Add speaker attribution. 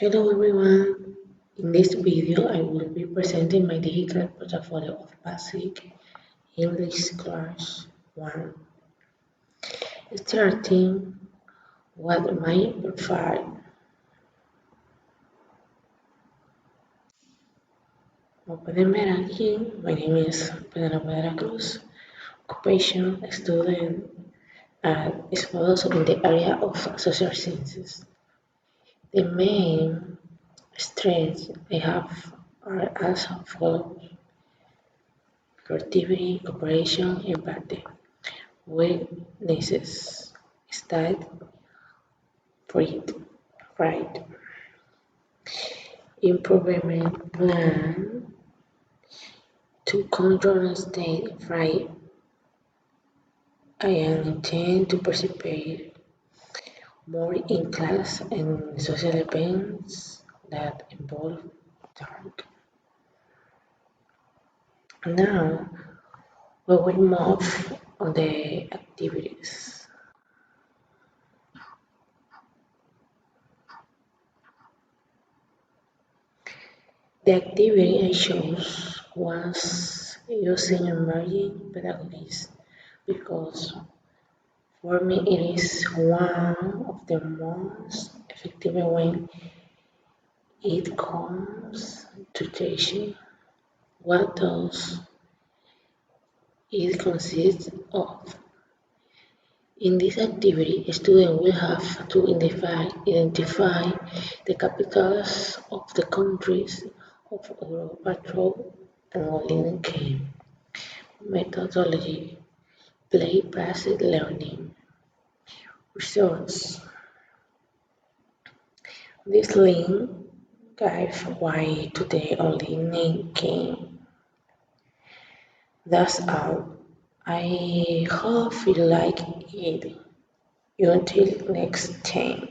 Speaker 1: Hello everyone. In this video, I will be presenting my digital portfolio of basic English class 1. Starting with my profile. Como pueden ver aquí, my name is Pedro Cruz, occupation student and is in the area of social sciences. The main strengths I have are as follows: creativity, cooperation, empathy. Weaknesses: state, pride, improvement plan to control state fright. I intend to participate more in class and social events that involve talk. Now we will move on the activities. The activity I chose was using emerging pedagogies because for me it is one of the most effective when it comes to teaching. What does it consist of? In this activity, a student will have to identify the capitals of the countries of Europa through an online game. Methodology: play-based learning. Resource: this link guides why to the online game. That's all. I hope you like it. Until next time.